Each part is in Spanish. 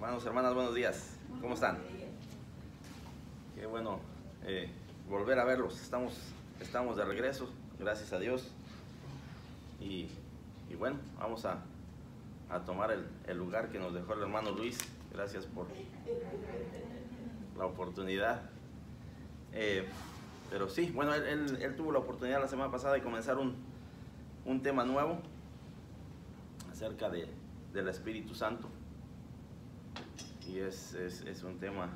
Hermanos, hermanas, buenos días. ¿Cómo están? Qué bueno volver a verlos. Estamos de regreso, gracias a Dios. Y bueno, vamos a tomar el lugar que nos dejó el hermano Luis. Gracias por la oportunidad. Pero sí, bueno, él tuvo la oportunidad la semana pasada de comenzar un tema nuevo acerca del Espíritu Santo. Y es un tema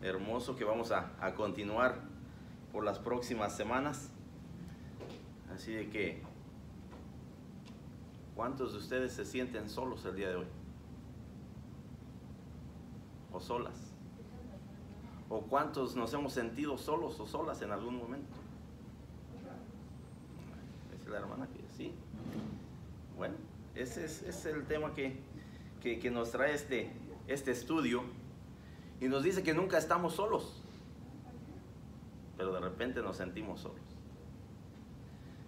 hermoso que vamos a continuar por las próximas semanas. Así de que, ¿cuántos de ustedes se sienten solos el día de hoy? ¿O solas? ¿O cuántos nos hemos sentido solos o solas en algún momento? Es la hermana que sí. Bueno, ese es el tema que nos trae este estudio, y nos dice que nunca estamos solos, pero de repente nos sentimos solos.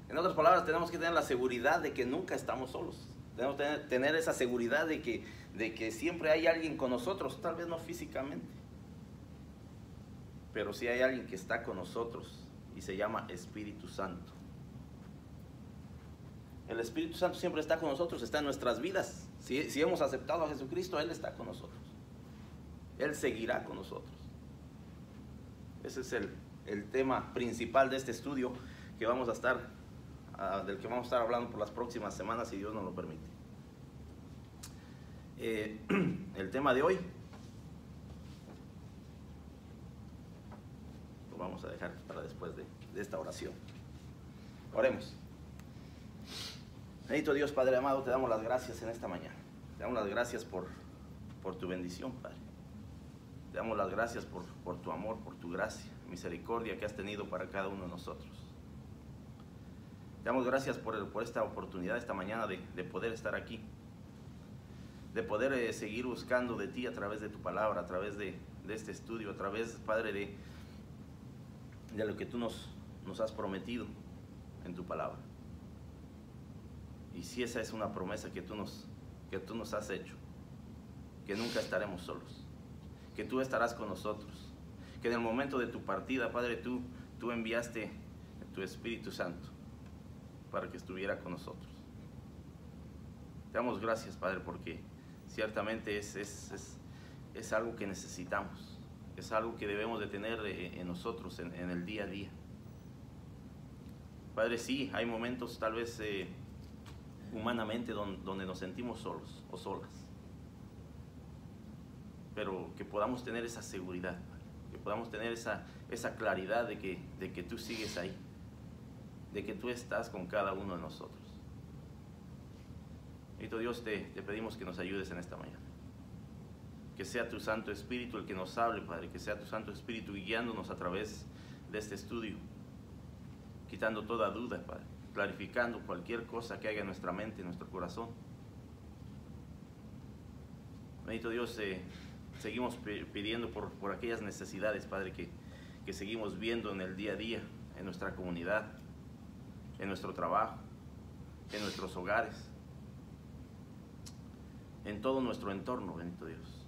En otras palabras, tenemos que tener la seguridad de que nunca estamos solos. Tenemos que tener esa seguridad de que siempre hay alguien con nosotros, tal vez no físicamente, pero sí hay alguien que está con nosotros y se llama Espíritu Santo. El Espíritu Santo siempre está con nosotros, está en nuestras vidas. Si hemos aceptado a Jesucristo, Él está con nosotros. Él seguirá con nosotros. Ese es el tema principal de este estudio que vamos a estar, del que vamos a estar hablando por las próximas semanas, si Dios nos lo permite. El tema de hoy lo vamos a dejar para después de esta oración. Oremos. Bendito Dios, Padre amado, te damos las gracias en esta mañana. Te damos las gracias por tu bendición, Padre. Te damos las gracias por tu amor, por tu gracia, misericordia que has tenido para cada uno de nosotros. Te damos gracias por esta oportunidad esta mañana de poder estar aquí, de poder seguir buscando de ti a través de tu palabra, a través de este estudio, a través, Padre, de lo que tú nos has prometido en tu palabra. Y si esa es una promesa que tú nos has hecho, que nunca estaremos solos, que tú estarás con nosotros, que en el momento de tu partida, Padre, tú enviaste tu Espíritu Santo para que estuviera con nosotros. Te damos gracias, Padre, porque ciertamente es algo que necesitamos, es algo que debemos de tener en nosotros en el día a día. Padre, sí, hay momentos tal vez humanamente donde nos sentimos solos o solas, pero que podamos tener esa seguridad, que podamos tener esa claridad de que tú sigues ahí, de que tú estás con cada uno de nosotros. Y tu Dios, te pedimos que nos ayudes en esta mañana, que sea tu Santo Espíritu el que nos hable, Padre, que sea tu Santo Espíritu guiándonos a través de este estudio, quitando toda duda, Padre, clarificando cualquier cosa que haya en nuestra mente, en nuestro corazón. Bendito Dios, seguimos pidiendo por aquellas necesidades, Padre, que seguimos viendo en el día a día, en nuestra comunidad, en nuestro trabajo, en nuestros hogares, en todo nuestro entorno, bendito Dios.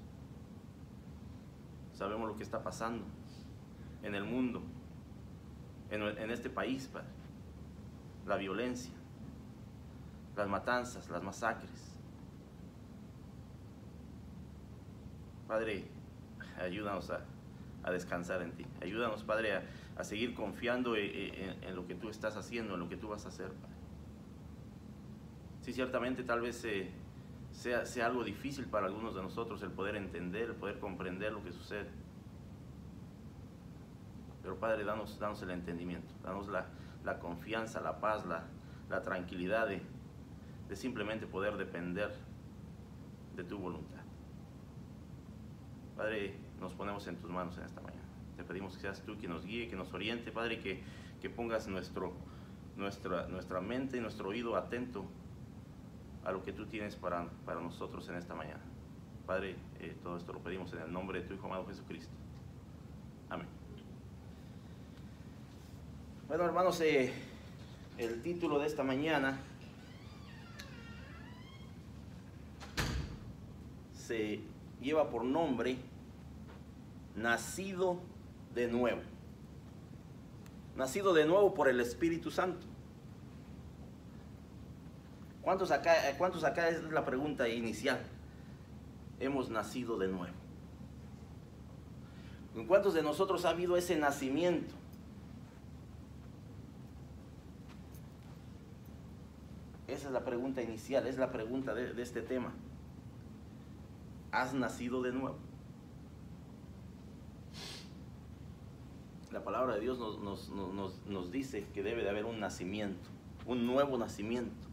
Sabemos lo que está pasando en el mundo, en este país, Padre. La violencia, las matanzas, las masacres. Padre, ayúdanos a descansar en ti. Ayúdanos, Padre, a seguir confiando en lo que tú estás haciendo, en lo que tú vas a hacer, Padre. Sí, ciertamente tal vez sea algo difícil para algunos de nosotros el poder entender, el poder comprender lo que sucede. Pero, Padre, danos el entendimiento, danos la confianza, la paz, la tranquilidad de simplemente poder depender de tu voluntad. Padre, nos ponemos en tus manos en esta mañana. Te pedimos que seas tú quien nos guíe, que nos oriente, Padre, que pongas nuestra mente y nuestro oído atento a lo que tú tienes para nosotros en esta mañana. Padre, todo esto lo pedimos en el nombre de tu Hijo amado Jesucristo. Amén. Bueno, hermanos, el título de esta mañana se lleva por nombre nacido de nuevo. Nacido de nuevo por el Espíritu Santo. ¿Cuántos acá es la pregunta inicial? Hemos nacido de nuevo. ¿En cuántos de nosotros ha habido ese nacimiento? Esa es la pregunta inicial, es la pregunta de este tema. ¿Has nacido de nuevo? La palabra de Dios nos dice que debe de haber un nacimiento, un nuevo nacimiento.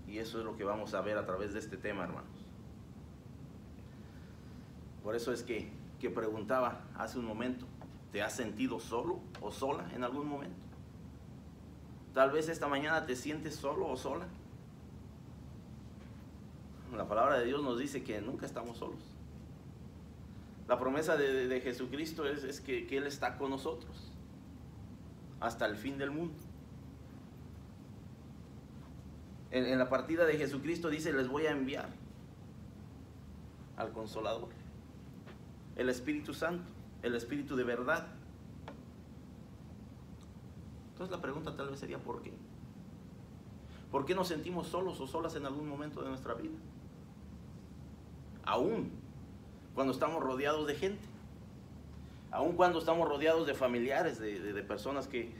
Y eso es lo que vamos a ver a través de este tema, hermanos. Por eso es que preguntaba hace un momento, ¿te has sentido solo o sola en algún momento? Tal vez esta mañana te sientes solo o sola. La palabra de Dios nos dice que nunca estamos solos. La promesa de Jesucristo es que Él está con nosotros hasta el fin del mundo. En la partida de Jesucristo dice, les voy a enviar al Consolador, el Espíritu Santo, el Espíritu de verdad. Entonces la pregunta tal vez sería, ¿por qué? ¿Por qué nos sentimos solos o solas en algún momento de nuestra vida? Aún cuando estamos rodeados de gente, aún cuando estamos rodeados de familiares, de personas que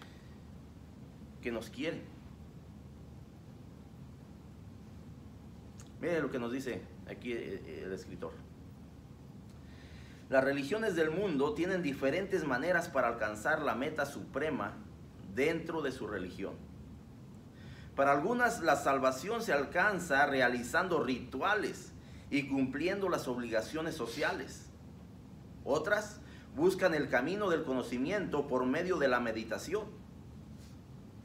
nos quieren. Mire lo que nos dice aquí el escritor. Las religiones del mundo tienen diferentes maneras para alcanzar la meta suprema dentro de su religión. Para algunas la salvación se alcanza realizando rituales y cumpliendo las obligaciones sociales. Otras buscan el camino del conocimiento por medio de la meditación.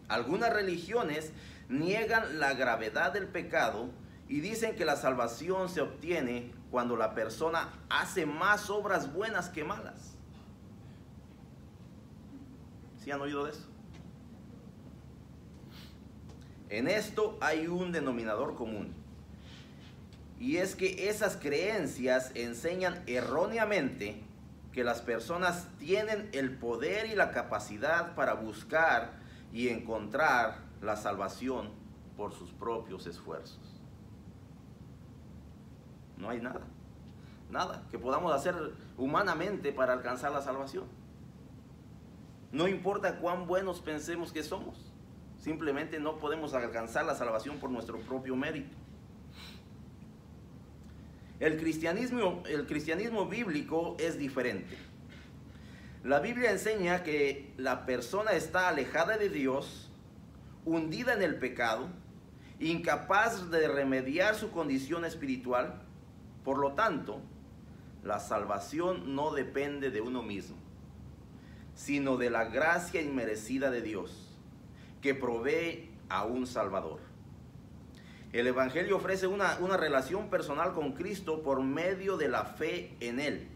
Algunas religiones niegan la gravedad del pecado y dicen que la salvación se obtiene cuando la persona hace más obras buenas que malas. ¿Sí han oído de eso? En esto hay un denominador común. Y es que esas creencias enseñan erróneamente que las personas tienen el poder y la capacidad para buscar y encontrar la salvación por sus propios esfuerzos. No hay nada que podamos hacer humanamente para alcanzar la salvación. No importa cuán buenos pensemos que somos, simplemente no podemos alcanzar la salvación por nuestro propio mérito. El cristianismo bíblico es diferente. La Biblia enseña que la persona está alejada de Dios, hundida en el pecado, incapaz de remediar su condición espiritual. Por lo tanto, la salvación no depende de uno mismo, sino de la gracia inmerecida de Dios, que provee a un Salvador. El Evangelio ofrece una relación personal con Cristo por medio de la fe en Él.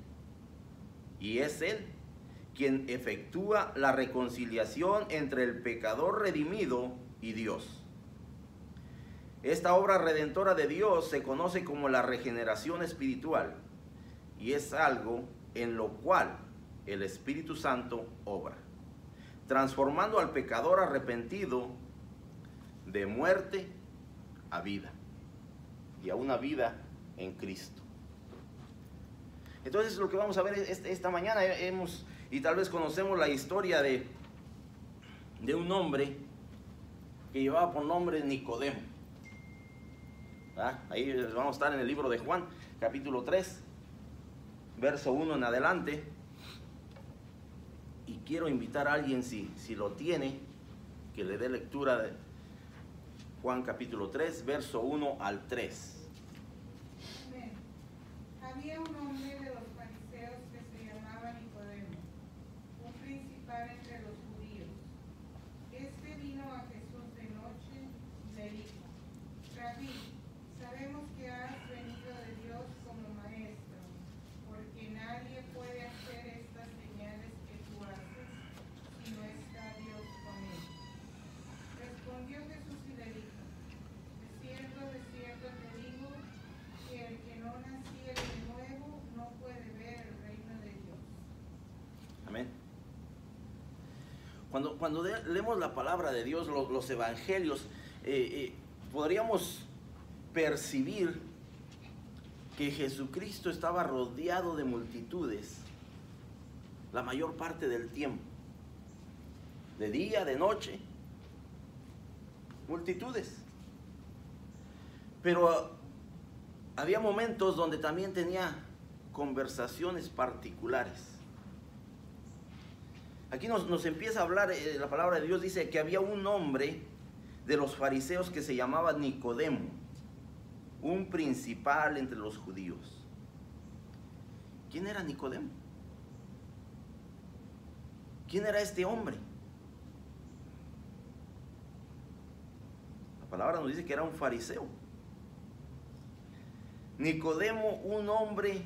Y es Él quien efectúa la reconciliación entre el pecador redimido y Dios. Esta obra redentora de Dios se conoce como la regeneración espiritual y es algo en lo cual el Espíritu Santo obra, transformando al pecador arrepentido de muerte a vida y a una vida en Cristo. Entonces lo que vamos a ver esta mañana y tal vez conocemos la historia de un hombre que llevaba por nombre Nicodemo. Ahí vamos a estar en el libro de Juan, capítulo 3, verso 1 en adelante. Y quiero invitar a alguien, si lo tiene, que le dé lectura de Juan capítulo 3, verso 1 al 3. Amén. Había un hombre de los fariseos que se llamaba Nicodemo, un principal entre los judíos. Este vino a Jesús de noche y le dijo: Rabí, sabemos que has venido de Dios como maestro, porque nadie puede hacer estas señales que tú haces si no está Dios con él. Respondió Jesús y le dijo: de cierto te digo, que el que Cuando leemos la palabra de Dios, los evangelios, podríamos percibir que Jesucristo estaba rodeado de multitudes la mayor parte del tiempo, de día, de noche, multitudes. Pero había momentos donde también tenía conversaciones particulares. Aquí nos empieza a hablar, la palabra de Dios dice que había un hombre de los fariseos que se llamaba Nicodemo, un principal entre los judíos. ¿Quién era Nicodemo? ¿Quién era este hombre? La palabra nos dice que era un fariseo. Nicodemo, un hombre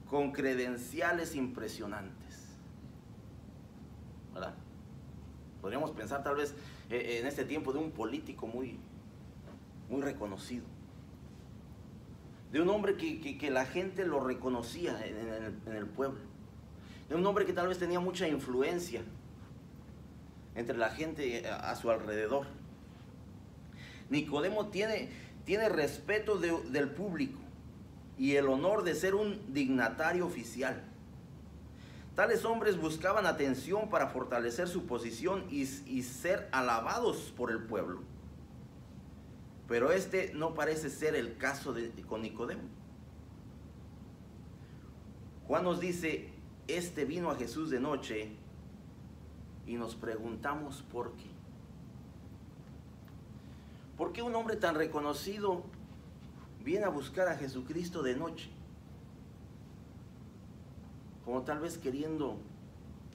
con credenciales impresionantes, ¿verdad? Podríamos pensar tal vez en este tiempo de un político muy reconocido, de un hombre que la gente lo reconocía en el pueblo, de un hombre que tal vez tenía mucha influencia entre la gente a su alrededor. Nicodemo tiene respeto del público y el honor de ser un dignatario oficial. Tales hombres buscaban atención para fortalecer su posición y ser alabados por el pueblo. Pero este no parece ser el caso con Nicodemo. Juan nos dice, este vino a Jesús de noche, y nos preguntamos por qué. ¿Por qué un hombre tan reconocido viene a buscar a Jesucristo de noche? Como tal vez queriendo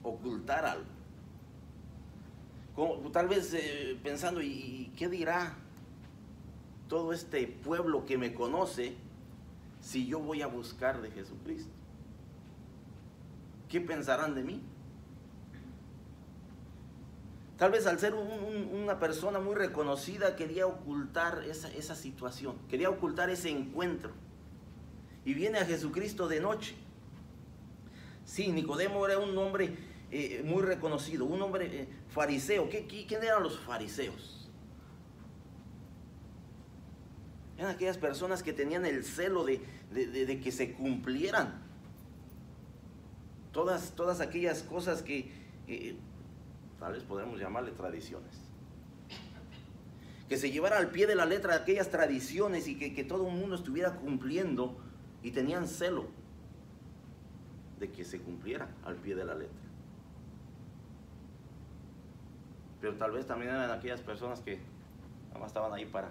ocultar algo. Como tal vez pensando, ¿y qué dirá todo este pueblo que me conoce si yo voy a buscar de Jesucristo? ¿Qué pensarán de mí? Tal vez al ser una persona muy reconocida quería ocultar esa situación, quería ocultar ese encuentro. Y viene a Jesucristo de noche. Sí, Nicodemo era un hombre muy reconocido, un hombre fariseo. ¿Quién eran los fariseos? Eran aquellas personas que tenían el celo de que se cumplieran todas aquellas cosas que tal vez podemos llamarle tradiciones. Que se llevara al pie de la letra aquellas tradiciones y que todo el mundo estuviera cumpliendo, y tenían celo de que se cumpliera al pie de la letra. Pero tal vez también eran aquellas personas que nada más estaban ahí para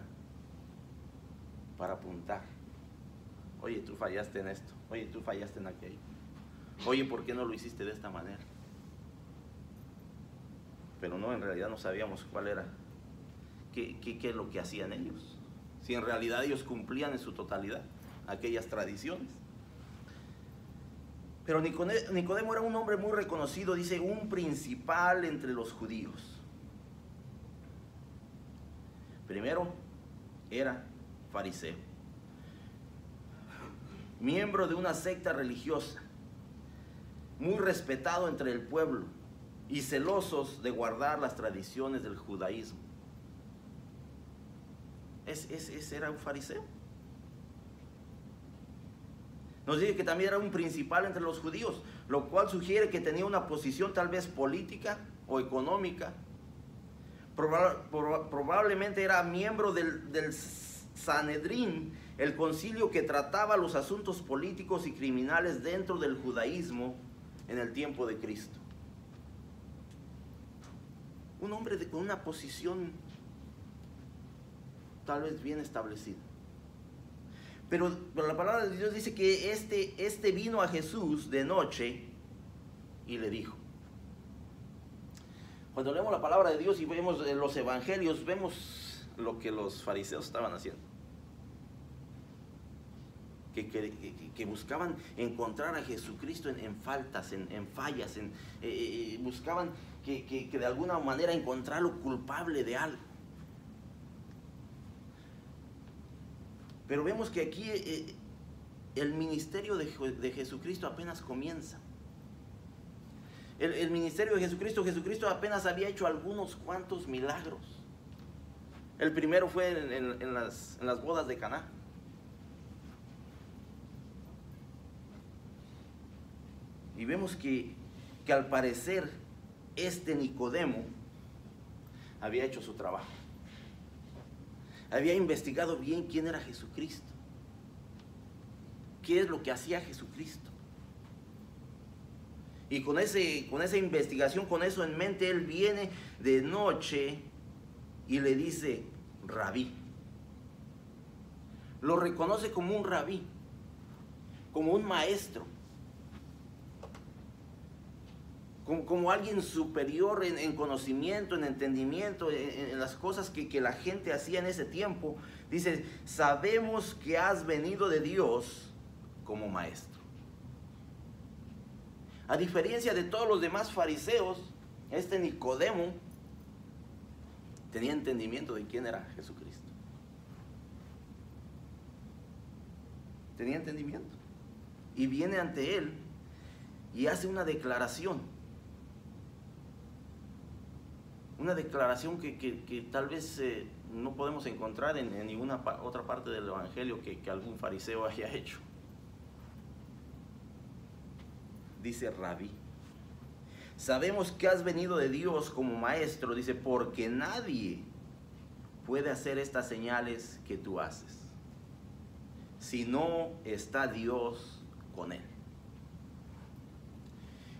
apuntar. Oye, tú fallaste en esto. Oye, tú fallaste en aquello. Oye, ¿por qué no lo hiciste de esta manera? Pero no, en realidad no sabíamos cuál era, qué es lo que hacían ellos. Si en realidad ellos cumplían en su totalidad aquellas tradiciones. Pero Nicodemo era un hombre muy reconocido, dice, un principal entre los judíos. Primero, era fariseo, miembro de una secta religiosa, muy respetado entre el pueblo y celosos de guardar las tradiciones del judaísmo. Ese era un fariseo. Nos dice que también era un principal entre los judíos, lo cual sugiere que tenía una posición tal vez política o económica. Probablemente era miembro del Sanedrín, el concilio que trataba los asuntos políticos y criminales dentro del judaísmo en el tiempo de Cristo. Un hombre con una posición tal vez bien establecida. Pero la palabra de Dios dice que este vino a Jesús de noche y le dijo. Cuando leemos la palabra de Dios y vemos los evangelios, vemos lo que los fariseos estaban haciendo. Que buscaban encontrar a Jesucristo en faltas, en fallas, buscaban que de alguna manera encontrarlo culpable de algo. Pero vemos que aquí el ministerio de Jesucristo apenas comienza. el ministerio de Jesucristo. Jesucristo apenas había hecho algunos cuantos milagros. El primero fue en las bodas de Caná. Y vemos que al parecer este Nicodemo había hecho su trabajo. Había investigado bien quién era Jesucristo. ¿Qué es lo que hacía Jesucristo? Y con esa investigación, con eso en mente, él viene de noche y le dice, rabí. Lo reconoce como un rabí, como un maestro, como alguien superior en conocimiento, en entendimiento, en las cosas que la gente hacía en ese tiempo. Dice, sabemos que has venido de Dios como maestro. A diferencia de todos los demás fariseos, este Nicodemo tenía entendimiento de quién era Jesucristo. Tenía entendimiento. Y viene ante él y hace una declaración. Una declaración que tal vez no podemos encontrar en ninguna otra parte del Evangelio que algún fariseo haya hecho. Dice, rabí, sabemos que has venido de Dios como maestro. Dice, porque nadie puede hacer estas señales que tú haces si no está Dios con él.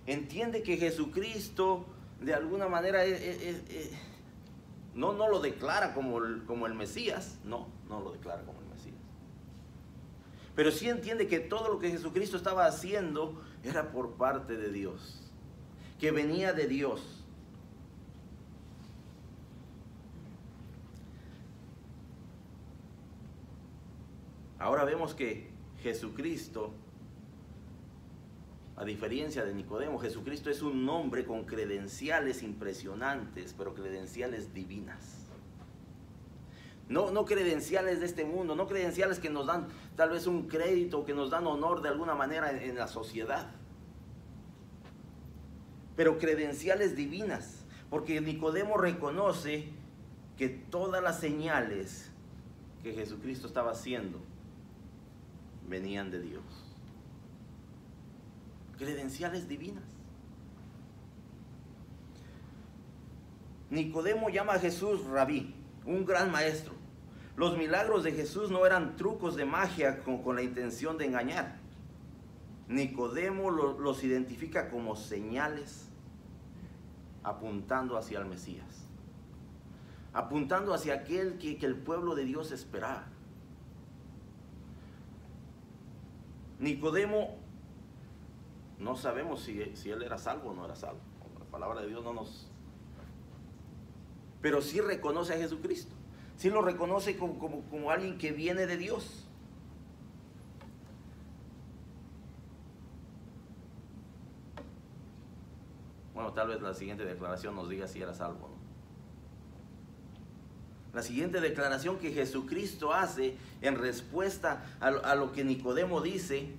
Entiende que Jesucristo de alguna manera no lo declara como el Mesías. No lo declara como el Mesías. Pero sí entiende que todo lo que Jesucristo estaba haciendo era por parte de Dios, que venía de Dios. Ahora vemos que Jesucristo, a diferencia de Nicodemo, Jesucristo es un hombre con credenciales impresionantes, pero credenciales divinas. No credenciales de este mundo, no credenciales que nos dan tal vez un crédito, que nos dan honor de alguna manera en la sociedad. Pero credenciales divinas, porque Nicodemo reconoce que todas las señales que Jesucristo estaba haciendo venían de Dios. Credenciales divinas. Nicodemo llama a Jesús rabí, un gran maestro. Los milagros de Jesús no eran trucos de magia con la intención de engañar. Nicodemo los identifica como señales apuntando hacia el Mesías, apuntando hacia aquel que el pueblo de Dios esperaba. Nicodemo, no sabemos si él era salvo o no era salvo. La palabra de Dios no nos... Pero sí reconoce a Jesucristo. Sí lo reconoce como alguien que viene de Dios. Bueno, tal vez la siguiente declaración nos diga si era salvo o no. La siguiente declaración que Jesucristo hace en respuesta a lo que Nicodemo dice,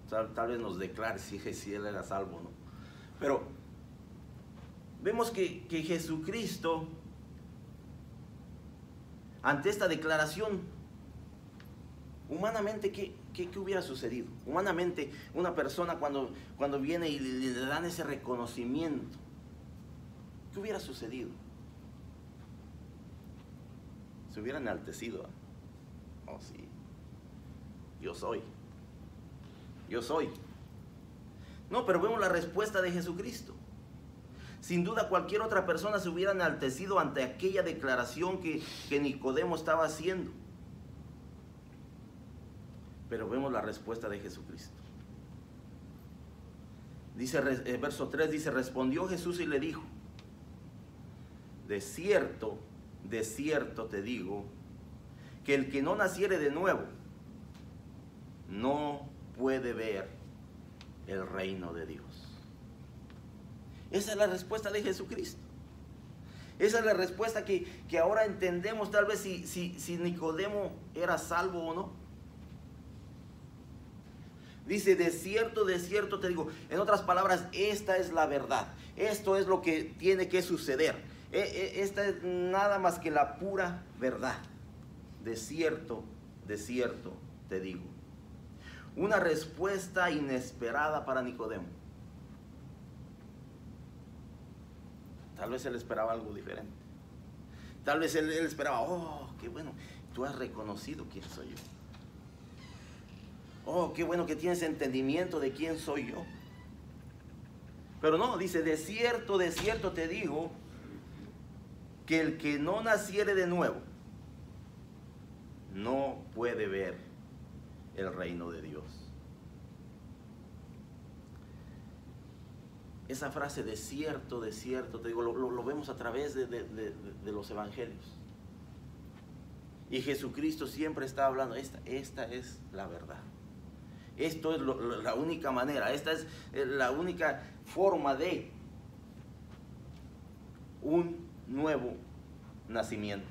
tal vez nos declare si él era salvo o no. Pero vemos que Jesucristo, ante esta declaración, humanamente, ¿qué hubiera sucedido? Humanamente, una persona cuando viene y le dan ese reconocimiento, ¿qué hubiera sucedido? Se hubiera enaltecido. Oh, sí, yo soy. No, pero vemos la respuesta de Jesucristo. Sin duda cualquier otra persona se hubiera enaltecido ante aquella declaración que Nicodemo estaba haciendo. Pero vemos la respuesta de Jesucristo. Dice, verso 3 dice, respondió Jesús y le dijo, de cierto te digo, que el que no naciere de nuevo, no puede ver el reino de Dios. Esa es la respuesta de Jesucristo. Esa es la respuesta que ahora entendemos tal vez si Nicodemo era salvo o no. Dice, de cierto te digo. En otras palabras, esta es la verdad. Esto es lo que tiene que suceder. Esta es nada más que la pura verdad. De cierto te digo. Una respuesta inesperada para Nicodemo. Tal vez él esperaba algo diferente. Tal vez él esperaba, oh, qué bueno, tú has reconocido quién soy yo. Oh, qué bueno que tienes entendimiento de quién soy yo. Pero no, dice, de cierto te digo, que el que no naciere de nuevo, no puede ver el reino de Dios. Esa frase de cierto te digo, lo vemos a través de los evangelios. Y Jesucristo siempre está hablando, esta es la verdad. Esto es la única manera, esta es la única forma de un nuevo nacimiento.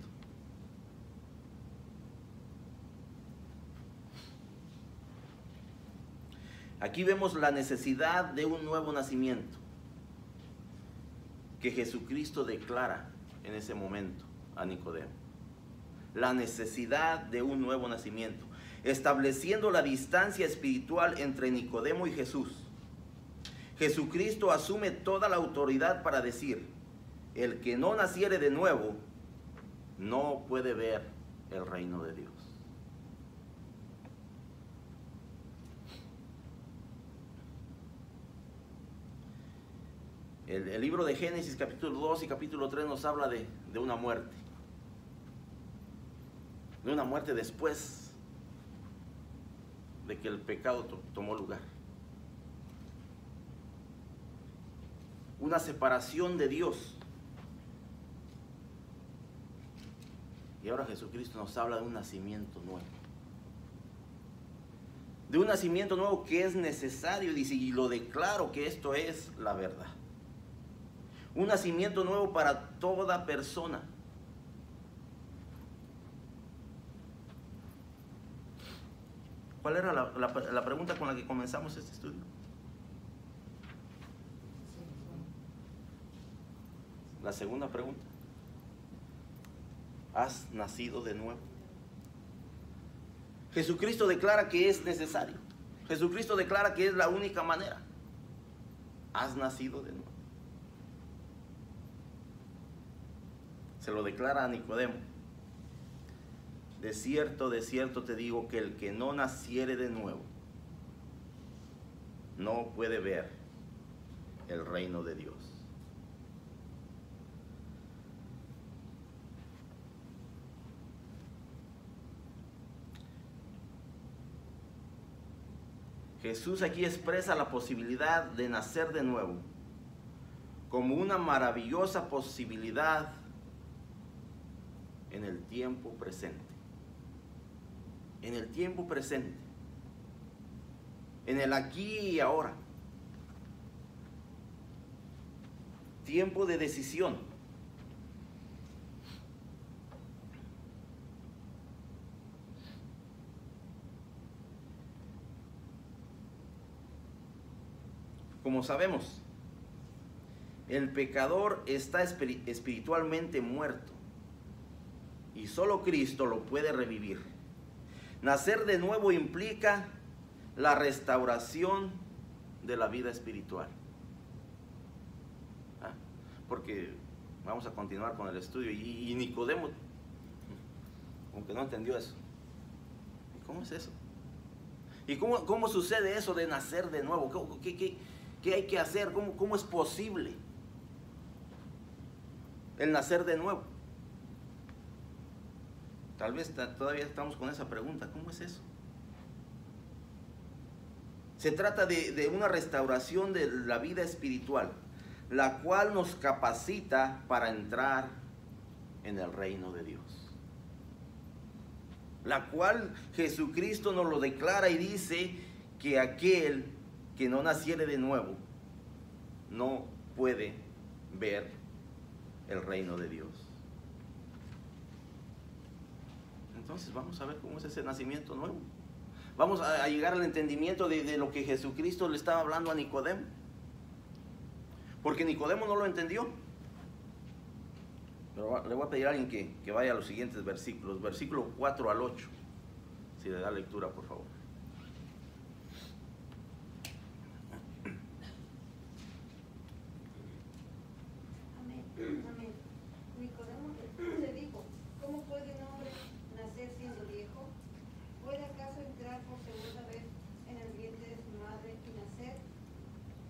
Aquí vemos la necesidad de un nuevo nacimiento que Jesucristo declara en ese momento a Nicodemo. La necesidad de un nuevo nacimiento, estableciendo la distancia espiritual entre Nicodemo y Jesús. Jesucristo asume toda la autoridad para decir, el que no naciere de nuevo, no puede ver el reino de Dios. El libro de Génesis capítulo 2 y capítulo 3 nos habla de una muerte. De una muerte después de que el pecado tomó lugar. Una separación de Dios. Y ahora Jesucristo nos habla de un nacimiento nuevo. De un nacimiento nuevo que es necesario, dice, y lo declaro que esto es la verdad. Un nacimiento nuevo para toda persona. ¿Cuál era la pregunta con la que comenzamos este estudio? La segunda pregunta. ¿Has nacido de nuevo? Jesucristo declara que es necesario. Jesucristo declara que es la única manera. ¿Has nacido de nuevo? Se lo declara a Nicodemo. De cierto te digo que el que no naciere de nuevo no puede ver el reino de Dios. Jesús aquí expresa la posibilidad de nacer de nuevo como una maravillosa posibilidad en el tiempo presente. En el tiempo presente. En el aquí y ahora. Tiempo de decisión. Como sabemos, el pecador está espiritualmente muerto y solo Cristo lo puede revivir. Nacer de nuevo implica la restauración de la vida espiritual. Porque vamos a continuar con el estudio y Nicodemo, aunque no entendió eso. ¿Cómo es eso? ¿Y cómo sucede eso de nacer de nuevo? ¿Qué hay que hacer? ¿Cómo es posible el nacer de nuevo? Tal vez todavía estamos con esa pregunta. ¿Cómo es eso? Se trata de una restauración de la vida espiritual, la cual nos capacita para entrar en el reino de Dios. La cual Jesucristo nos lo declara y dice que aquel que no naciere de nuevo no puede ver el reino de Dios. Entonces vamos a ver cómo es ese nacimiento nuevo. vamos a llegar al entendimiento de lo que Jesucristo le estaba hablando a Nicodemo. Porque Nicodemo no lo entendió. Pero le voy a pedir a alguien que vaya a los siguientes versículos, versículo 4 al 8. Si le da lectura, por favor. Amén. Nicodemo le dijo: ¿cómo puede un hombre nacer siendo viejo? ¿Puede acaso entrar por segunda vez en el vientre de su madre y nacer?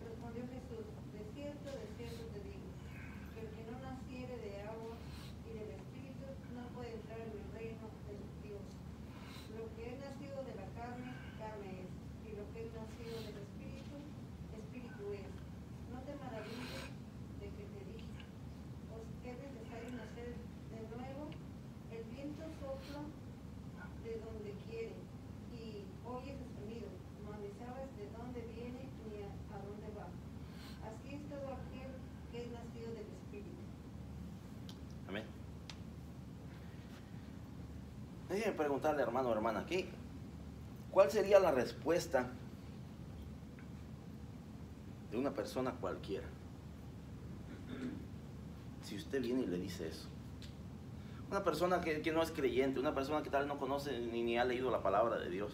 Respondió Jesús: de cierto te digo, que el que no naciere de agua y del Espíritu no puede entrar en el reino de Dios. Lo que es nacido de la carne, carne es, y lo que es nacido del Espíritu, Espíritu es. No te maravilles de que te dije: os es necesario nacer de nuevo. El viento sopla de donde quiere y oyes su sonido, mas ni sabes de dónde viene ni a dónde va. Así es todo aquel que es nacido del Espíritu. Amén. Déjenme preguntarle, hermano o hermana, ¿cuál sería la respuesta de una persona cualquiera si usted viene y le dice eso? Una persona que no es creyente, una persona que tal vez no conoce ni ha leído la palabra de Dios.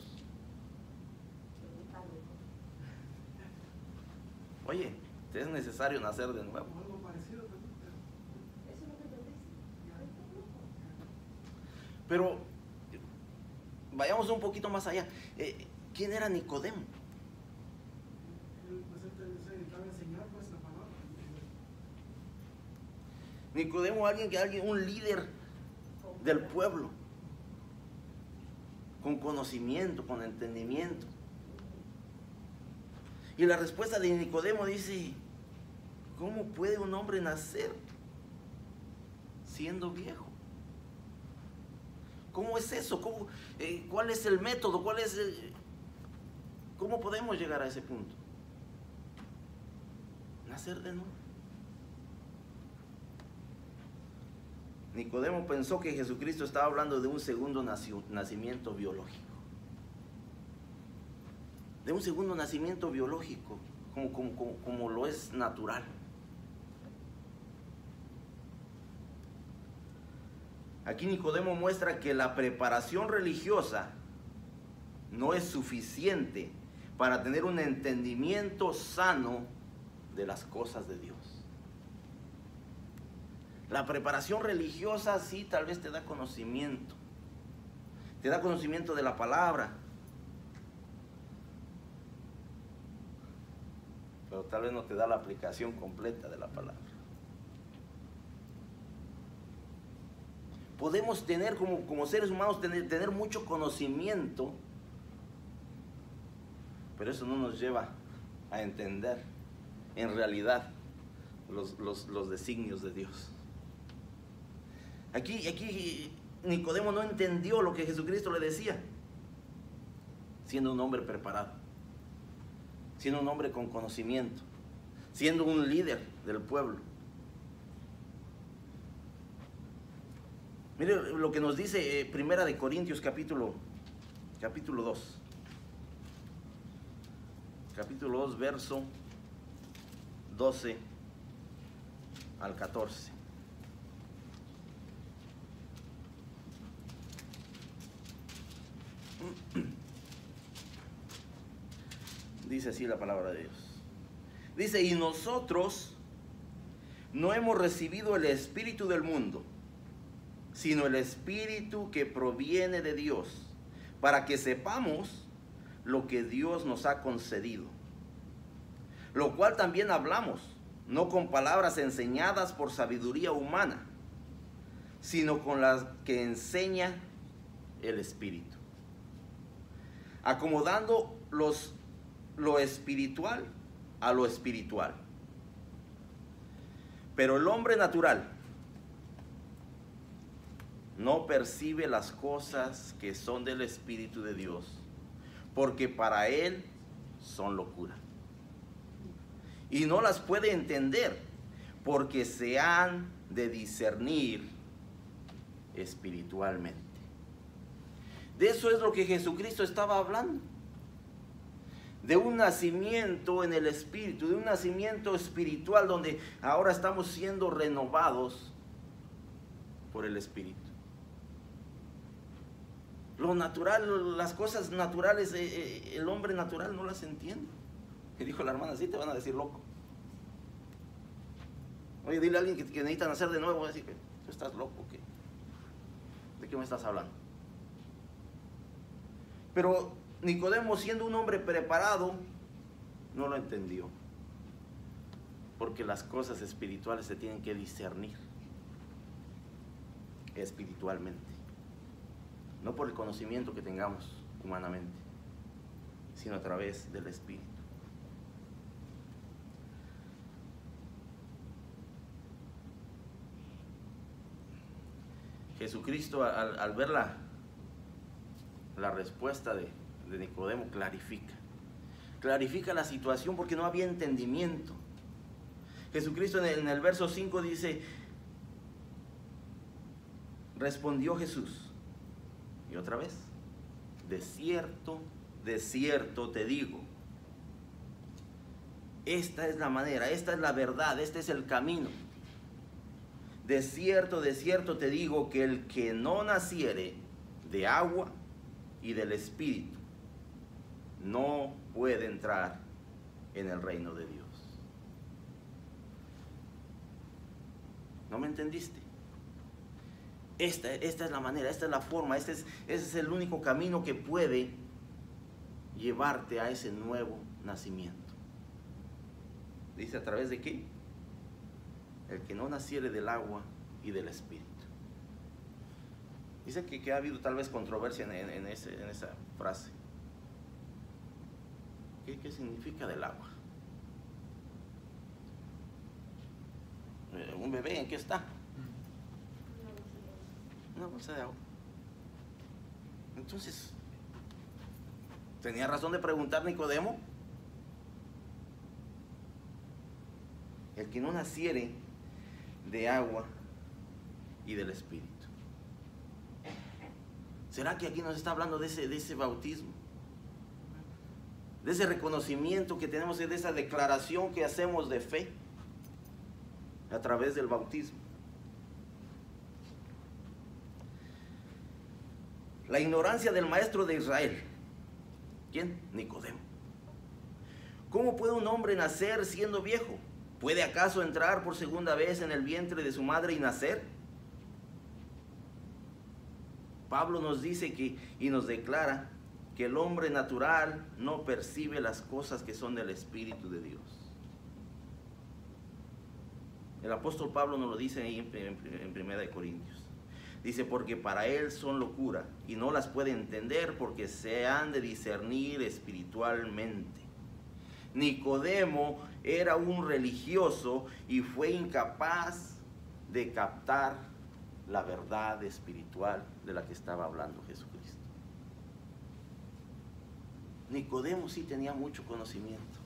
Oye, te es necesario nacer de nuevo. Pero vayamos un poquito más allá. ¿Quién era Nicodemo? Nicodemo, un líder del pueblo, con conocimiento, con entendimiento. Y la respuesta de Nicodemo dice: ¿cómo puede un hombre nacer siendo viejo? ¿Cómo es eso? ¿Cuál es el método? ¿Cómo podemos llegar a ese punto? Nacer de nuevo. Nicodemo pensó que Jesucristo estaba hablando de un segundo nacimiento biológico. De un segundo nacimiento biológico, como lo es natural. Aquí Nicodemo muestra que la preparación religiosa no es suficiente para tener un entendimiento sano de las cosas de Dios. La preparación religiosa sí tal vez te da conocimiento. Te da conocimiento de la palabra. Pero tal vez no te da la aplicación completa de la palabra. Podemos tener como seres humanos, tener mucho conocimiento, pero eso no nos lleva a entender en realidad los designios de Dios. Aquí Nicodemo no entendió lo que Jesucristo le decía, siendo un hombre preparado, siendo un hombre con conocimiento, siendo un líder del pueblo. Mire lo que nos dice Primera de Corintios capítulo 2. Capítulo 2, verso 12 al 14. Dice así la palabra de Dios. Dice: y nosotros no hemos recibido el espíritu del mundo, sino el espíritu que proviene de Dios, para que sepamos lo que Dios nos ha concedido. Lo cual también hablamos, no con palabras enseñadas por sabiduría humana, sino con las que enseña el Espíritu, acomodando lo espiritual a lo espiritual. Pero el hombre natural no percibe las cosas que son del Espíritu de Dios, porque para él son locura. Y no las puede entender, porque se han de discernir espiritualmente. De eso es lo que Jesucristo estaba hablando. De un nacimiento en el Espíritu, de un nacimiento espiritual donde ahora estamos siendo renovados por el Espíritu. Lo natural, las cosas naturales, el hombre natural no las entiende. Que dijo la hermana, sí te van a decir loco. Oye, dile a alguien que necesita nacer de nuevo, va a decir que tú estás loco, ¿qué? ¿De qué me estás hablando? Pero Nicodemo, siendo un hombre preparado, no lo entendió. Porque las cosas espirituales se tienen que discernir espiritualmente. No por el conocimiento que tengamos humanamente, sino a través del Espíritu. Jesucristo, al ver la respuesta de Nicodemo, clarifica la situación porque no había entendimiento. Jesucristo en el verso 5 dice, respondió Jesús, y otra vez, de cierto te digo, esta es la manera, esta es la verdad, este es el camino. De cierto te digo que el que no naciere de agua y del Espíritu no puede entrar en el reino de Dios. ¿No me entendiste? Esta es la manera, esta es la forma, ese es el único camino que puede llevarte a ese nuevo nacimiento. Dice, ¿a través de qué? El que no naciere del agua y del Espíritu. Dice que ha habido tal vez controversia en esa frase. ¿Qué significa del agua? ¿Un bebé en qué está? Una bolsa de agua. Entonces, ¿tenía razón de preguntar Nicodemo? El que no naciere de agua y del Espíritu. ¿Será que aquí nos está hablando de ese bautismo? De ese reconocimiento que tenemos, de esa declaración que hacemos de fe a través del bautismo. La ignorancia del maestro de Israel. ¿Quién? Nicodemo. ¿Cómo puede un hombre nacer siendo viejo? ¿Puede acaso entrar por segunda vez en el vientre de su madre y nacer? Pablo nos dice y nos declara que el hombre natural no percibe las cosas que son del Espíritu de Dios. El apóstol Pablo nos lo dice ahí en 1 Corintios. Dice, porque para él son locura y no las puede entender porque se han de discernir espiritualmente. Nicodemo era un religioso y fue incapaz de captar la verdad espiritual de la que estaba hablando Jesucristo. Nicodemo sí tenía mucho conocimiento,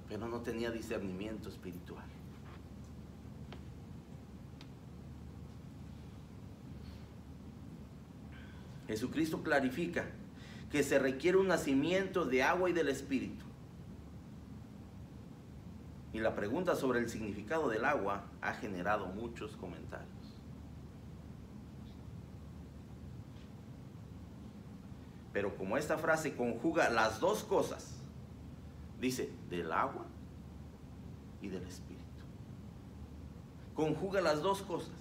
pero no tenía discernimiento espiritual. Jesucristo clarifica que se requiere un nacimiento de agua y del Espíritu. Y la pregunta sobre el significado del agua ha generado muchos comentarios. Pero como esta frase conjuga las dos cosas, dice del agua y del Espíritu. Conjuga las dos cosas.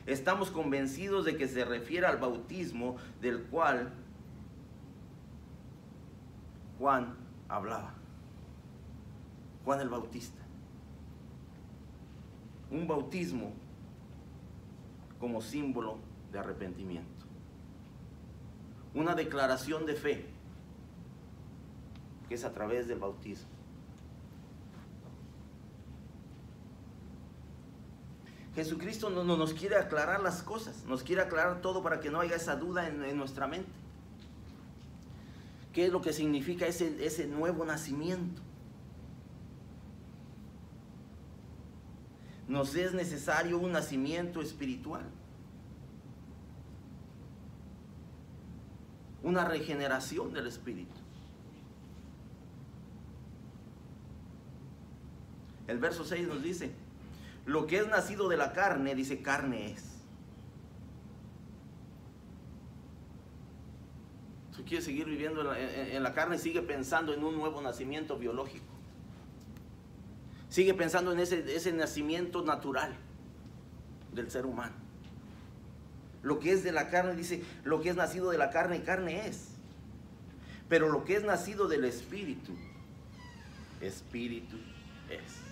Estamos convencidos de que se refiere al bautismo del cual Juan hablaba. Juan el Bautista. Un bautismo como símbolo de arrepentimiento. Una declaración de fe que es a través del bautismo. Jesucristo no nos quiere aclarar las cosas, nos quiere aclarar todo para que no haya esa duda en nuestra mente. ¿Qué es lo que significa ese nuevo nacimiento? Nos es necesario un nacimiento espiritual. una regeneración del espíritu. El verso 6 nos dice, lo que es nacido de la carne, dice, carne es. Si quiere seguir viviendo en la carne, sigue pensando en un nuevo nacimiento biológico. Sigue pensando en ese nacimiento natural del ser humano. Lo que es de la carne, dice, lo que es nacido de la carne, carne es. Pero lo que es nacido del espíritu, espíritu es.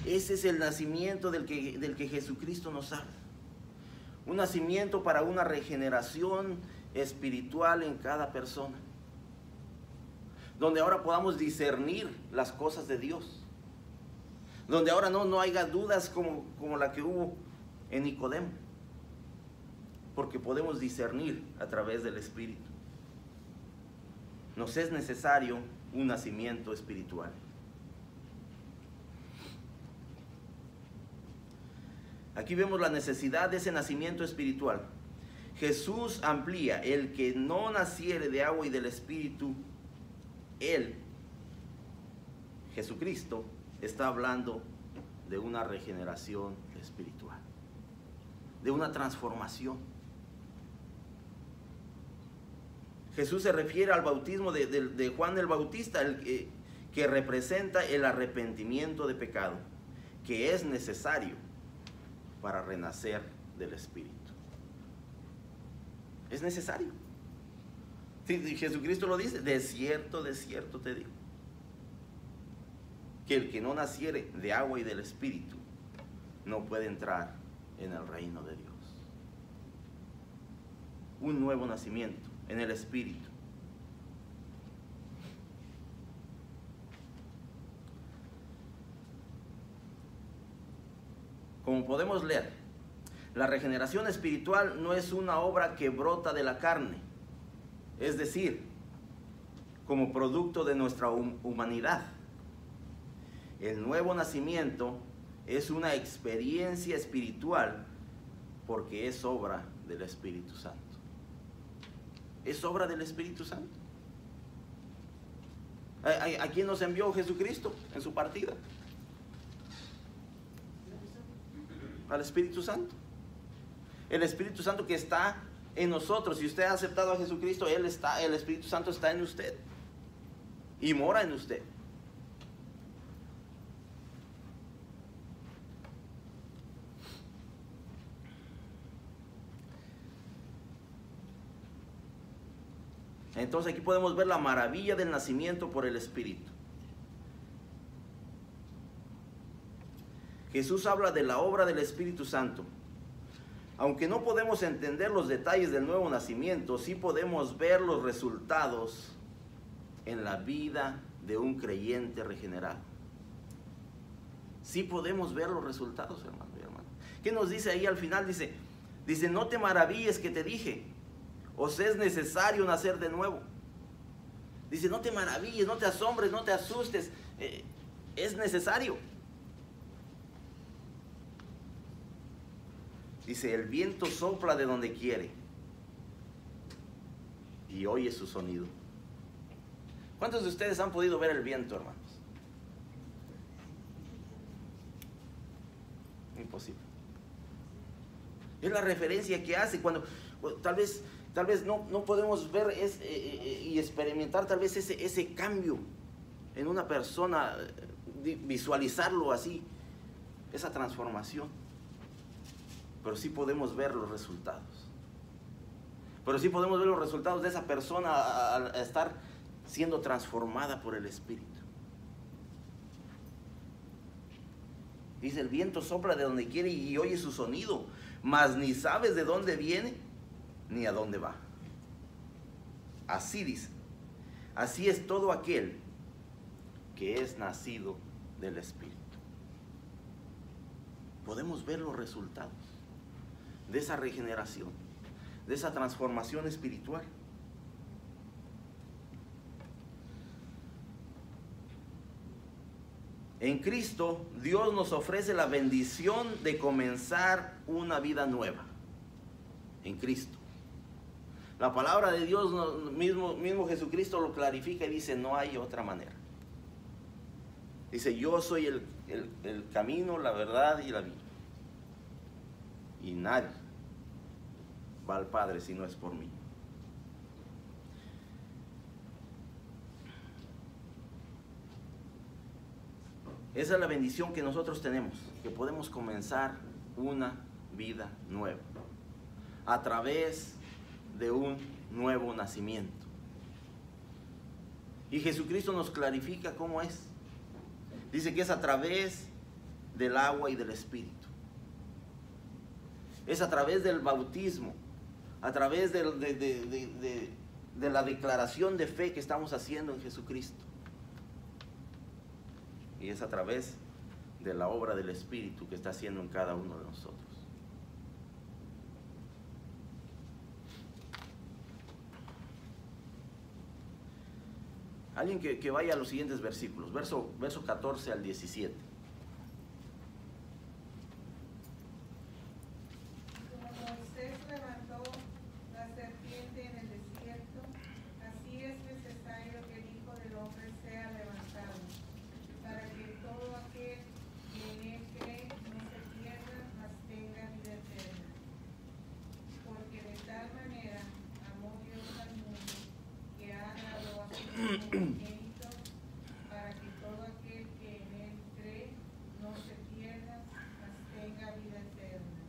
Ese es el nacimiento del que Jesucristo nos habla. Un nacimiento para una regeneración espiritual en cada persona. Donde ahora podamos discernir las cosas de Dios. Donde ahora no haya dudas como la que hubo en Nicodemo. Porque podemos discernir a través del Espíritu. Nos es necesario un nacimiento espiritual. Aquí vemos la necesidad de ese nacimiento espiritual. Jesús amplía, el que no naciere de agua y del Espíritu, Él, Jesucristo, está hablando de una regeneración espiritual, de una transformación. Jesús se refiere al bautismo de Juan el Bautista, que representa el arrepentimiento de pecado, que es necesario para renacer del Espíritu. Es necesario. Sí, Jesucristo lo dice, de cierto te digo, que el que no naciere de agua y del Espíritu no puede entrar en el reino de Dios. Un nuevo nacimiento en el Espíritu. Como podemos leer, la regeneración espiritual no es una obra que brota de la carne, es decir, como producto de nuestra humanidad. El nuevo nacimiento es una experiencia espiritual porque es obra del Espíritu Santo. Es obra del Espíritu Santo. ¿A quién nos envió Jesucristo en su partida? Al Espíritu Santo. El Espíritu Santo que está en nosotros. Si usted ha aceptado a Jesucristo, el Espíritu Santo está en usted y mora en usted. Entonces aquí podemos ver la maravilla del nacimiento por el Espíritu. Jesús habla de la obra del Espíritu Santo. Aunque no podemos entender los detalles del nuevo nacimiento, sí podemos ver los resultados en la vida de un creyente regenerado. Sí podemos ver los resultados, hermano y hermana. ¿Qué nos dice ahí al final? Dice, no te maravilles que te dije, os es necesario nacer de nuevo. Dice, no te maravilles, no te asombres, no te asustes, es necesario. Dice, el viento sopla de donde quiere y oye su sonido. ¿Cuántos de ustedes han podido ver el viento, hermanos? Imposible. Es la referencia que hace cuando tal vez no podemos ver y experimentar tal vez ese cambio en una persona, visualizarlo así, esa transformación. Pero sí podemos ver los resultados. Pero sí podemos ver los resultados de esa persona al estar siendo transformada por el Espíritu. Dice, el viento sopla de donde quiere y oye su sonido, mas ni sabes de dónde viene ni a dónde va. Así dice. Así es todo aquel que es nacido del Espíritu. Podemos ver los resultados de esa regeneración, de esa transformación espiritual. En Cristo, Dios nos ofrece la bendición de comenzar una vida nueva. En Cristo. La palabra de Dios mismo Jesucristo lo clarifica y dice, no hay otra manera. Dice, yo soy el camino, la verdad y la vida. Y nadie va al Padre si no es por mí. Esa es la bendición que nosotros tenemos, que podemos comenzar una vida nueva a través de un nuevo nacimiento. Y Jesucristo nos clarifica cómo es. Dice que es a través del agua y del Espíritu. Es a través del bautismo, a través de la declaración de fe que estamos haciendo en Jesucristo. Y es a través de la obra del Espíritu que está haciendo en cada uno de nosotros. Alguien que vaya a los siguientes versículos, verso 14 al 17. Como Moisés levantó la serpiente en el desierto, así es necesario que el Hijo del Hombre sea levantado, para que todo aquel que en él cree no se pierda, mas tenga vida eterna. Porque de tal manera amó Dios al mundo, que ha dado a su Hijo unigénito, para que todo aquel que en él cree no se pierda, mas tenga vida eterna.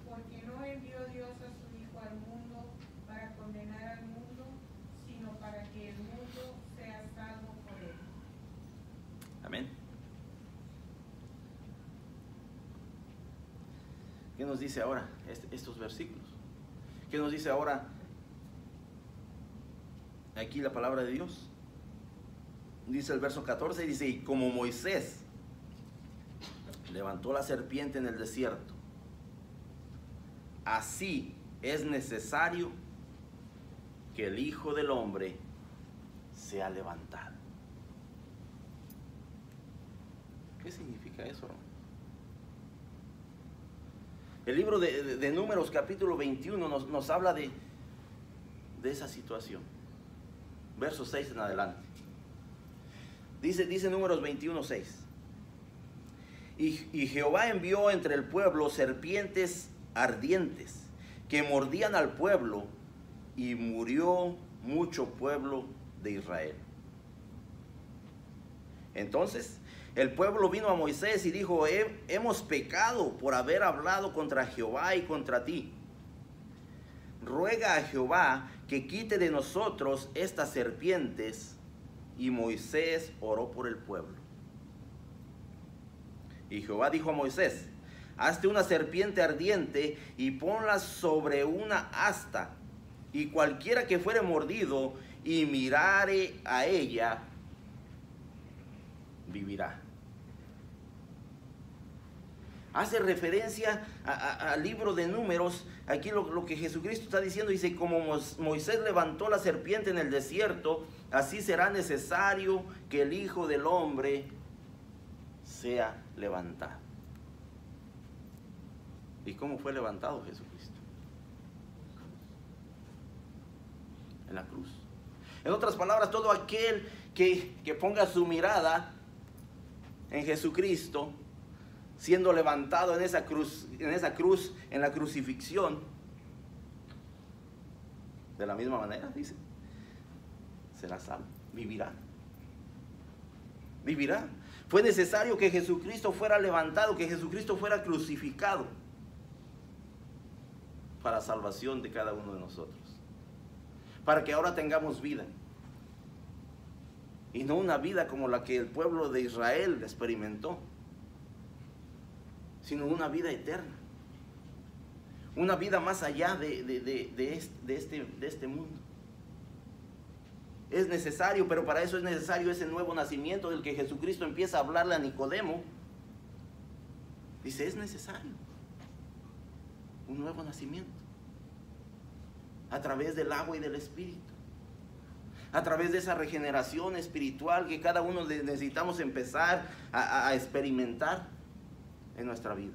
Porque no envió Dios a su Hijo al mundo para condenar al mundo, sino para que el mundo sea salvo por él. Amén. ¿Qué nos dice ahora estos versículos? ¿Qué nos dice ahora aquí la palabra de Dios? Dice el verso 14, dice, y como Moisés levantó la serpiente en el desierto, así es necesario que el Hijo del Hombre sea levantado. ¿Qué significa eso, hermano? El libro de Números, capítulo 21, nos habla de esa situación. Verso 6 en adelante. Dice Números 21, 6. Y Jehová envió entre el pueblo serpientes ardientes que mordían al pueblo, y murió mucho pueblo de Israel. Entonces el pueblo vino a Moisés y dijo, hemos pecado por haber hablado contra Jehová y contra ti. Ruega a Jehová que quite de nosotros estas serpientes. Y Moisés oró por el pueblo. Y Jehová dijo a Moisés, hazte una serpiente ardiente y ponla sobre una asta, y cualquiera que fuere mordido y mirare a ella, vivirá. Hace referencia al libro de Números. Aquí lo que Jesucristo está diciendo, dice, como Moisés levantó la serpiente en el desierto, así será necesario que el Hijo del Hombre sea levantado. ¿Y cómo fue levantado Jesucristo? En la cruz. En otras palabras, todo aquel que ponga su mirada en Jesucristo, siendo levantado en esa cruz, en la crucifixión, de la misma manera, dice, será salvo, vivirá. Vivirá. Fue necesario que Jesucristo fuera levantado, que Jesucristo fuera crucificado para salvación de cada uno de nosotros, para que ahora tengamos vida, y no una vida como la que el pueblo de Israel experimentó, sino una vida eterna, una vida más allá de este mundo. Es necesario, pero para eso es necesario ese nuevo nacimiento del que Jesucristo empieza a hablarle a Nicodemo. Dice, es necesario un nuevo nacimiento a través del agua y del Espíritu, a través de esa regeneración espiritual que cada uno necesitamos empezar a experimentar en nuestra vida,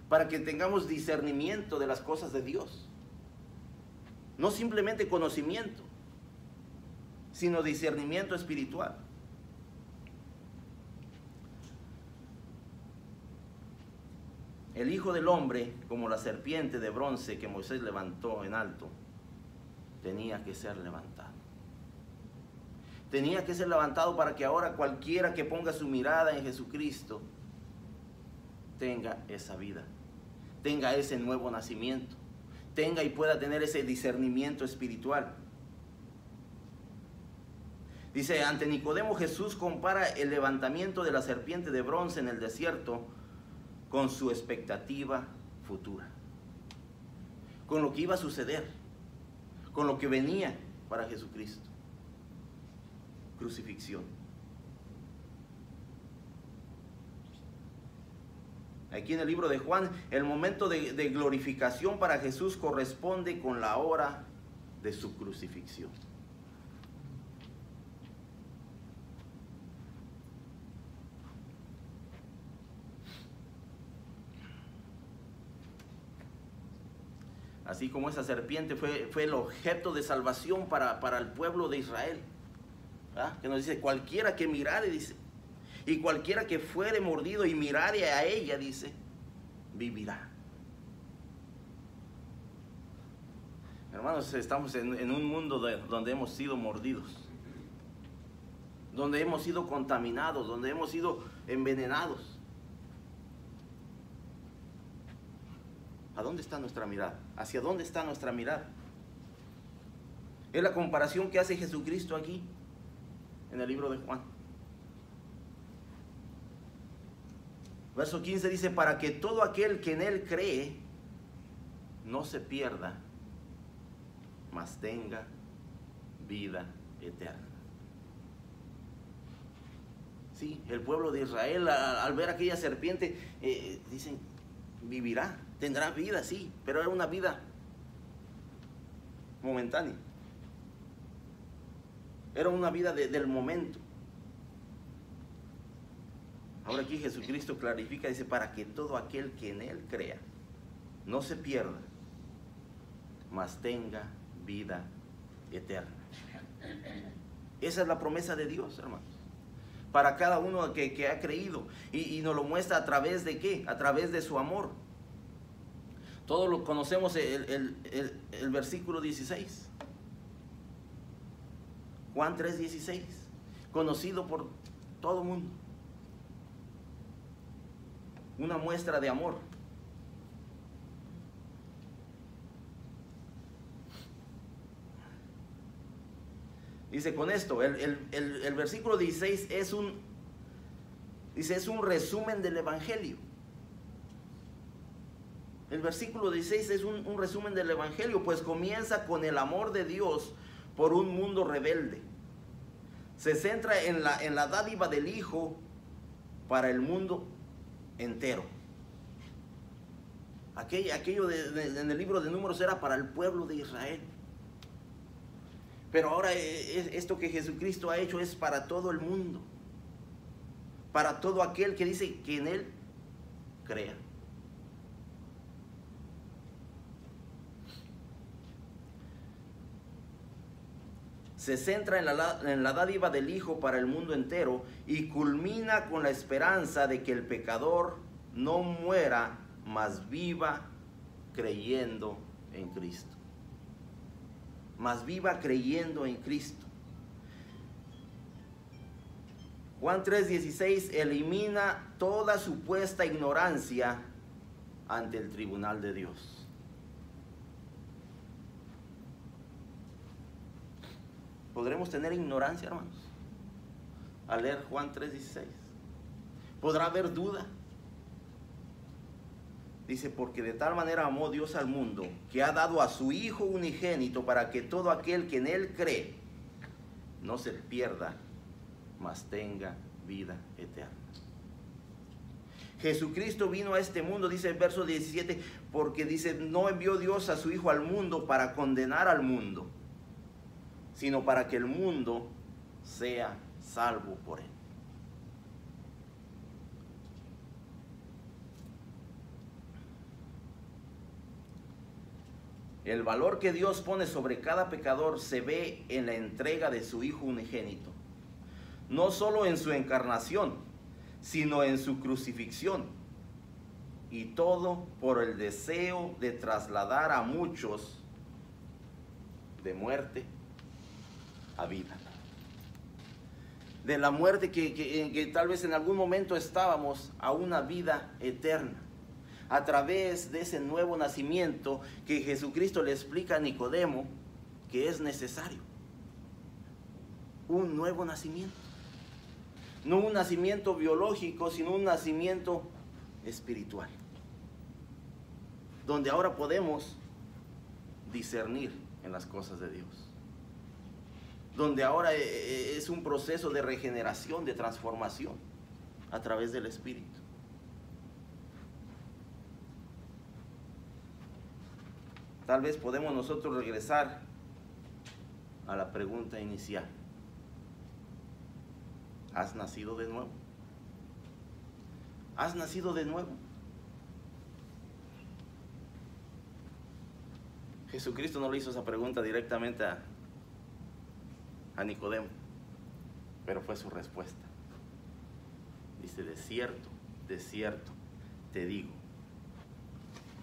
para que tengamos discernimiento de las cosas de Dios, No simplemente conocimiento, sino discernimiento espiritual. El Hijo del Hombre, como la serpiente de bronce que Moisés levantó en alto, tenía que ser levantado. Tenía que ser levantado para que ahora cualquiera que ponga su mirada en Jesucristo tenga esa vida, tenga ese nuevo nacimiento, tenga y pueda tener ese discernimiento espiritual. Dice, ante Nicodemo Jesús compara el levantamiento de la serpiente de bronce en el desierto con su expectativa futura, con lo que iba a suceder, con lo que venía para Jesucristo. Crucifixión. Aquí en el libro de Juan, el momento de glorificación para Jesús corresponde con la hora de su crucifixión. Así como esa serpiente fue el objeto de salvación para el pueblo de Israel. ¿Ah? Que nos dice, cualquiera que mirare, dice, y cualquiera que fuere mordido y mirare a ella, dice, vivirá. Hermanos, estamos en un mundo donde hemos sido mordidos, donde hemos sido contaminados, donde hemos sido envenenados. ¿A dónde está nuestra mirada? ¿Hacia dónde está nuestra mirada? Es la comparación que hace Jesucristo aquí en el libro de Juan. Verso 15 dice, para que todo aquel que en él cree no se pierda, mas tenga vida eterna. Sí, el pueblo de Israel al ver aquella serpiente, dicen, vivirá, tendrá vida, sí, pero era una vida momentánea. Era una vida del momento. Ahora aquí Jesucristo clarifica, dice, para que todo aquel que en él crea no se pierda, mas tenga vida eterna. Esa es la promesa de Dios, hermanos, para cada uno que ha creído, y nos lo muestra a través de ¿qué? A través de su amor. Todos lo conocemos, el versículo 16. Juan 3:16, conocido por todo el mundo. Una muestra de amor. Dice con esto, el versículo 16 es un resumen del Evangelio. El versículo 16 es un resumen del Evangelio, pues comienza con el amor de Dios por un mundo rebelde. Se centra en la dádiva del Hijo para el mundo entero. Aquello en el libro de Números era para el pueblo de Israel. Pero ahora esto que Jesucristo ha hecho es para todo el mundo. Para todo aquel que dice que en Él crea. Se centra en la dádiva del Hijo para el mundo entero y culmina con la esperanza de que el pecador no muera, mas viva creyendo en Cristo. Mas viva creyendo en Cristo. Juan 3:16 elimina toda supuesta ignorancia ante el tribunal de Dios. ¿Podremos tener ignorancia, hermanos, al leer Juan 3:16? ¿Podrá haber duda? Dice, porque de tal manera amó Dios al mundo, que ha dado a su Hijo unigénito, para que todo aquel que en Él cree no se pierda, mas tenga vida eterna. Jesucristo vino a este mundo, dice el verso 17, porque dice, no envió Dios a su Hijo al mundo para condenar al mundo, sino para que el mundo sea salvo por Él. El valor que Dios pone sobre cada pecador se ve en la entrega de su Hijo unigénito, no solo en su encarnación, sino en su crucifixión, y todo por el deseo de trasladar a muchos de muerte a vida. De la muerte que tal vez en algún momento estábamos, a una vida eterna, a través de ese nuevo nacimiento que Jesucristo le explica a Nicodemo que es necesario. Un nuevo nacimiento. No un nacimiento biológico, sino un nacimiento espiritual. Donde ahora podemos discernir en las cosas de Dios. Donde ahora es un proceso de regeneración, de transformación a través del Espíritu. Tal vez podemos nosotros regresar a la pregunta inicial. ¿Has nacido de nuevo? ¿Has nacido de nuevo? Jesucristo no le hizo esa pregunta directamente a Nicodemo, pero fue su respuesta. Dice, de cierto, te digo,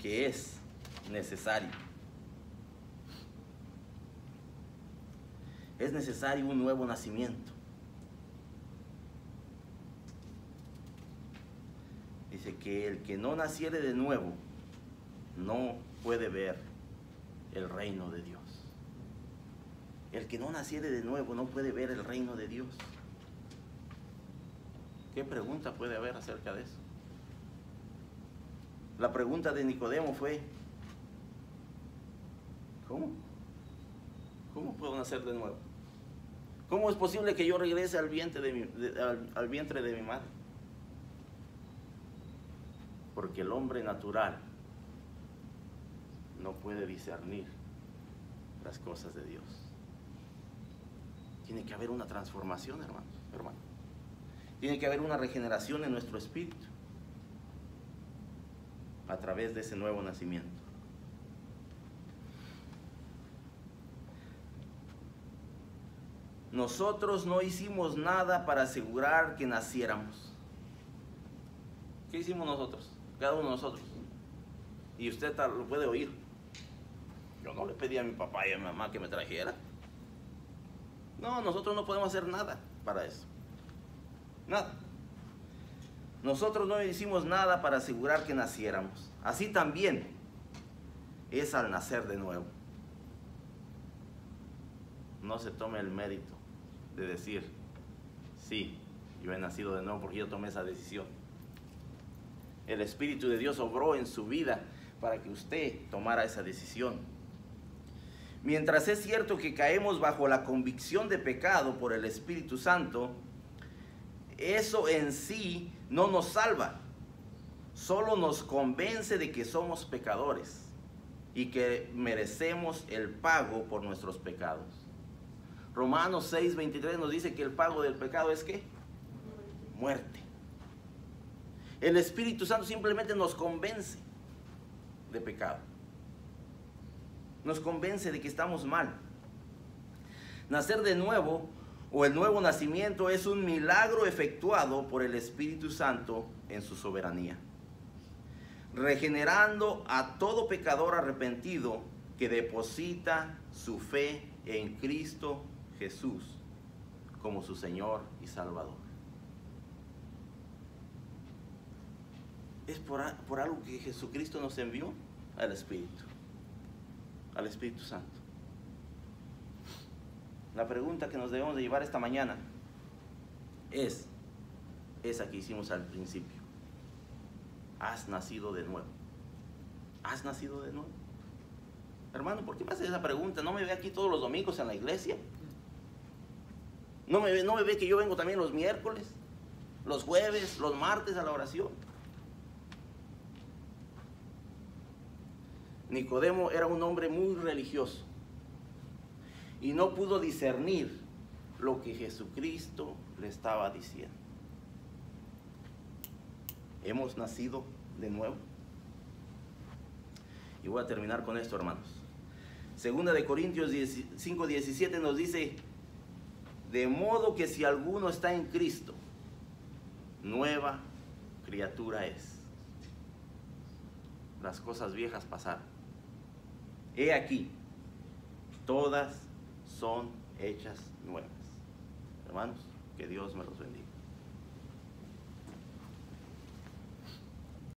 que es necesario. Es necesario un nuevo nacimiento. Dice que el que no naciere de nuevo no puede ver el reino de Dios. El que no naciere de nuevo no puede ver el reino de Dios. ¿Qué pregunta puede haber acerca de eso? La pregunta de Nicodemo fue, ¿cómo? ¿Cómo puedo nacer de nuevo? ¿Cómo es posible que yo regrese al vientre de mi madre? Porque el hombre natural no puede discernir las cosas de Dios. Tiene que haber una transformación, hermano. Tiene que haber una regeneración en nuestro espíritu a través de ese nuevo nacimiento. Nosotros no hicimos nada para asegurar que naciéramos. ¿Qué hicimos nosotros? Cada uno de nosotros. Y usted lo puede oír. Yo no le pedí a mi papá y a mi mamá que me trajera. No, nosotros no podemos hacer nada para eso. Nada. Nosotros no hicimos nada para asegurar que naciéramos. Así también es al nacer de nuevo. No se tome el mérito de decir, sí, yo he nacido de nuevo porque yo tomé esa decisión. El Espíritu de Dios obró en su vida para que usted tomara esa decisión. Mientras es cierto que caemos bajo la convicción de pecado por el Espíritu Santo, eso en sí no nos salva, solo nos convence de que somos pecadores y que merecemos el pago por nuestros pecados. Romanos 6:23 nos dice que el pago del pecado es ¿qué? Muerte. El Espíritu Santo simplemente nos convence de pecado. Nos convence de que estamos mal. Nacer de nuevo o el nuevo nacimiento es un milagro efectuado por el Espíritu Santo en su soberanía, regenerando a todo pecador arrepentido que deposita su fe en Cristo Jesús como su Señor y Salvador. Es por algo que Jesucristo nos envió al Espíritu Santo. La pregunta que nos debemos de llevar esta mañana es esa que hicimos al principio. ¿Has nacido de nuevo? ¿Has nacido de nuevo? Hermano, ¿por qué me hace esa pregunta? ¿No me ve aquí todos los domingos en la iglesia? ¿No me ve que yo vengo también los miércoles, los jueves, los martes a la oración? Nicodemo era un hombre muy religioso y no pudo discernir lo que Jesucristo le estaba diciendo. ¿Hemos nacido de nuevo? Y voy a terminar con esto, hermanos. Segunda de Corintios 5:17 nos dice, de modo que si alguno está en Cristo, nueva criatura es. Las cosas viejas pasaron. He aquí, todas son hechas nuevas. Hermanos, que Dios me los bendiga.